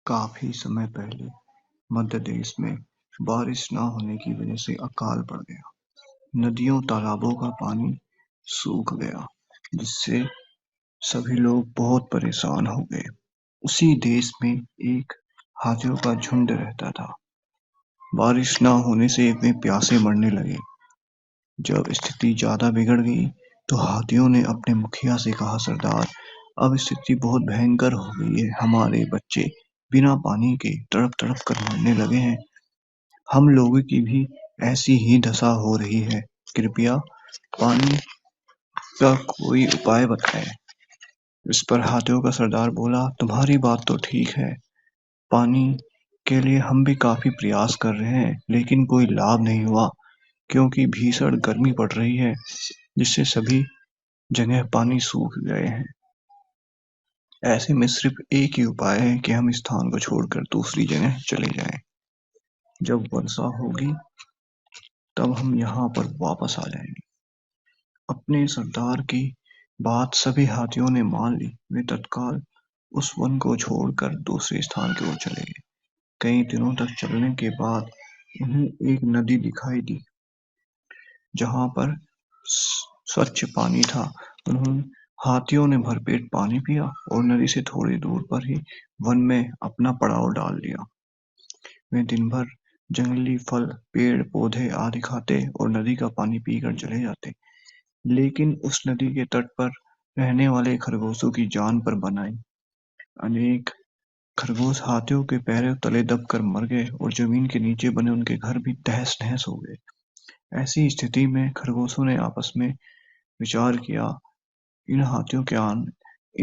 काफी समय पहले मध्य देश में बारिश न होने की वजह से अकाल पड़ गया। नदियों तालाबों का पानी सूख गया, जिससे सभी लोग बहुत परेशान हो गए। उसी देश में एक हाथियों का झुंड रहता था। बारिश न होने से वे प्यासे मरने लगे। जब स्थिति ज्यादा बिगड़ गई तो हाथियों ने अपने मुखिया से कहा, सरदार, अब स्थिति बहुत भयंकर हो गई है। हमारे बच्चे बिना पानी के तड़प तड़प कर मरने लगे हैं। हम लोगों की भी ऐसी ही दशा हो रही है। कृपया पानी का कोई उपाय बताएं। इस पर हाथियों का सरदार बोला, तुम्हारी बात तो ठीक है। पानी के लिए हम भी काफी प्रयास कर रहे हैं, लेकिन कोई लाभ नहीं हुआ, क्योंकि भीषण गर्मी पड़ रही है, जिससे सभी जगह पानी सूख गए हैं। ऐसे में सिर्फ एक ही उपाय है कि हम इस स्थान को छोड़कर दूसरी जगह चले जाएं। जब वर्षा होगी तब हम यहाँ पर वापस आ जाएंगे। अपने सरदार की बात सभी हाथियों ने मान ली। वे तत्काल उस वन को छोड़कर दूसरे स्थान की ओर चले गए। कई दिनों तक चलने के बाद उन्हें एक नदी दिखाई दी, जहाँ पर स्वच्छ पानी था। उन्होंने हाथियों ने भरपेट पानी पिया और नदी से थोड़ी दूर पर ही वन में अपना पड़ाव डाल लिया। वे दिन भर जंगली फल, पेड़ पौधे आदि खाते और नदी का पानी पीकर चले जाते। लेकिन उस नदी के तट पर रहने वाले खरगोशों की जान पर बनाई। अनेक खरगोश हाथियों के पैरों तले दबकर मर गए और जमीन के नीचे बने उनके घर भी तहस नहस हो गए। ऐसी स्थिति में खरगोशों ने आपस में विचार किया, इन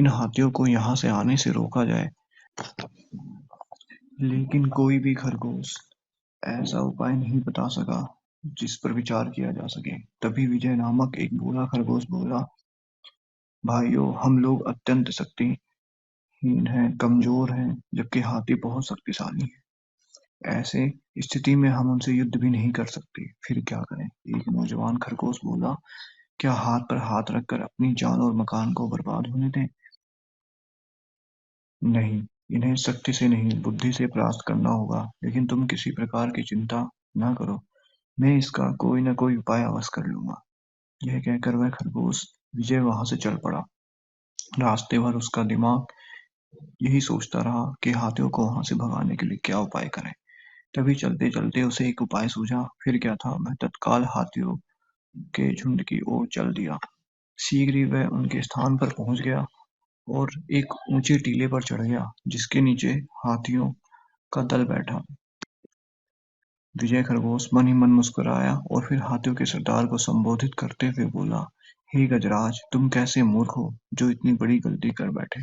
हाथियों को यहाँ से आने से रोका जाए। लेकिन कोई भी खरगोश ऐसा उपाय नहीं बता सका जिस पर विचार किया जा सके। तभी विजय नामक एक बूढ़ा खरगोश बोला, भाइयों, हम लोग अत्यंत शक्तिहीन हैं, कमजोर हैं, जबकि हाथी बहुत शक्तिशाली है। ऐसे स्थिति में हम उनसे युद्ध भी नहीं कर सकते, फिर क्या करें? एक नौजवान खरगोश बोला, क्या हाथ पर हाथ रखकर अपनी जान और मकान को बर्बाद होने दें? नहीं, इन्हें शक्ति से नहीं, बुद्धि से परास्त करना होगा। लेकिन तुम किसी प्रकार की चिंता न करो, मैं इसका कोई न कोई उपाय अवश्य कर लूंगा। यह कहकर वह खरगोश विजय वहां से चल पड़ा। रास्ते भर उसका दिमाग यही सोचता रहा कि हाथियों को वहां से भगाने के लिए क्या उपाय करें। तभी चलते चलते उसे एक उपाय सूझा। फिर क्या था, वह तत्काल हाथियों के झुंड की ओर चल दिया। शीघ्र ही वह उनके स्थान पर पहुंच गया और एक ऊंचे टीले पर चढ़ गया, जिसके नीचे हाथियों का दल बैठा। विजय खरगोश मन ही मन मुस्कुराया और फिर हाथियों के सरदार को संबोधित करते हुए बोला, हे गजराज, तुम कैसे मूर्ख हो जो इतनी बड़ी गलती कर बैठे।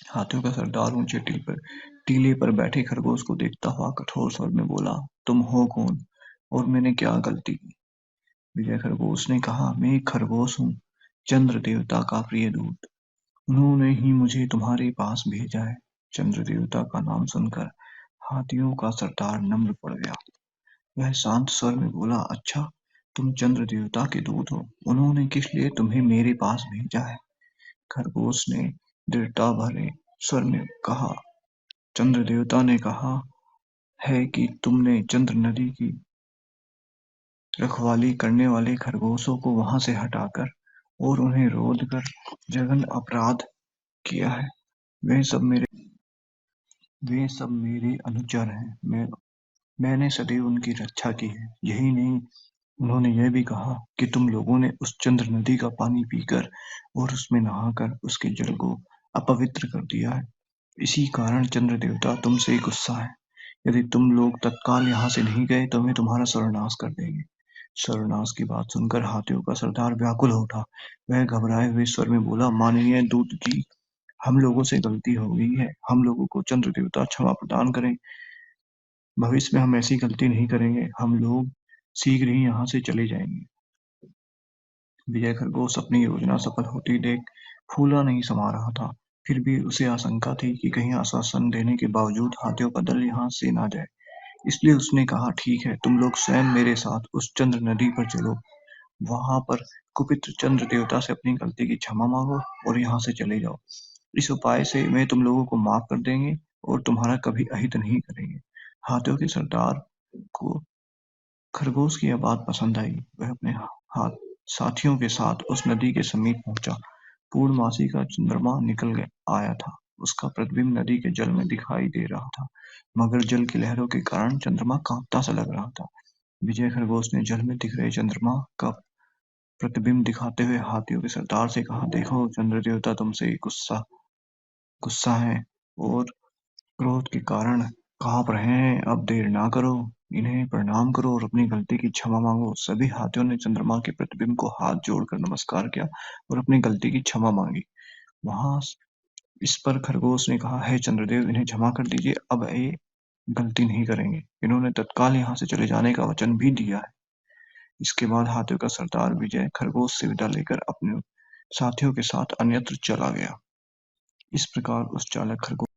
हाथियों का सरदार ऊंचे टीले पर बैठे खरगोश को देखता हुआ कठोर स्वर में बोला, तुम हो कौन और मैंने क्या गलती की? विजय खरगोश ने कहा, मैं एक खरगोश हूँ, चंद्र देवता का प्रिय दूत। उन्होंने ही मुझे तुम्हारे पास भेजा है। चंद्र देवता का नाम सुनकर हाथियों का सरदार नम्र पड़ गया। वह शांत स्वर में बोला, अच्छा, तुम चंद्र देवता के दूत हो। उन्होंने किस लिए तुम्हें मेरे पास भेजा है? खरगोश ने दृढ़ता भरे स्वर में कहा, चंद्र देवता ने कहा है कि तुमने चंद्र नदी की रखवाली करने वाले खरगोशों को वहां से हटाकर और उन्हें रोध कर जघन्य अपराध किया है। वे सब मेरे वे सब मेरे अनुचर हैं। मैंने सदैव उनकी रक्षा की है। यही नहीं, उन्होंने यह भी कहा कि तुम लोगों ने उस चंद्र नदी का पानी पीकर और उसमें नहाकर उसके जल को अपवित्र कर दिया है। इसी कारण चंद्र देवता तुमसे गुस्सा है। यदि तुम लोग तत्काल यहाँ से नहीं गए तो वे तुम्हारा सर्वनाश कर देंगे। सर्वनाश की बात सुनकर हाथियों का सरदार व्याकुल हो उठा। वह घबराए हुए स्वर में बोला, माननीय दूत जी, हम लोगों से गलती हो गई है। हम लोगों को चंद्र देवता क्षमा प्रदान करें। भविष्य में हम ऐसी गलती नहीं करेंगे। हम लोग शीघ्र ही यहाँ से चले जाएंगे। विजय खरगोश अपनी योजना सफल होती देख फूला नहीं समा रहा था। फिर भी उसे आशंका थी कि कहीं आश्वासन देने के बावजूद हाथियों का दल यहाँ से ना जाए। इसलिए उसने कहा, ठीक है, तुम लोग स्वयं मेरे साथ उस चंद्र नदी पर चलो। वहां पर कुपित चंद्र देवता से अपनी गलती की क्षमा मांगो और यहाँ से चले जाओ। इस उपाय से वे तुम लोगों को माफ कर देंगे और तुम्हारा कभी अहित नहीं करेंगे। हाथियों के सरदार को खरगोश की यह बात पसंद आई। वह अपने हाथ साथियों के साथ उस नदी के समीप पहुंचा। पूर्णमासी का चंद्रमा आया था। उसका प्रतिबिंब नदी के जल में दिखाई दे रहा था, मगर जल की लहरों के कारण चंद्रमा कांपता सा लग रहा था। विजय खरगोश ने जल में दिख रहे चंद्रमा का प्रतिबिंब दिखाते हुए हाथियों के सरदार से कहा, देखो, चंद्र देवता तुमसे गुस्सा गुस्सा है और क्रोध के कारण कांप रहे हैं। अब देर ना करो, इन्हें प्रणाम करो और अपनी गलती की क्षमा मांगो। सभी हाथियों ने चंद्रमा के प्रतिबिंब को हाथ जोड़कर नमस्कार किया और अपनी गलती की क्षमा मांगी। वहां इस पर खरगोश ने कहा, हे चंद्रदेव, इन्हें क्षमा कर दीजिए, अब ये गलती नहीं करेंगे। इन्होंने तत्काल यहाँ से चले जाने का वचन भी दिया है। इसके बाद हाथियों का सरदार विजय खरगोश से विदा लेकर अपने साथियों के साथ अन्यत्र चला गया। इस प्रकार उस चालक खरगोश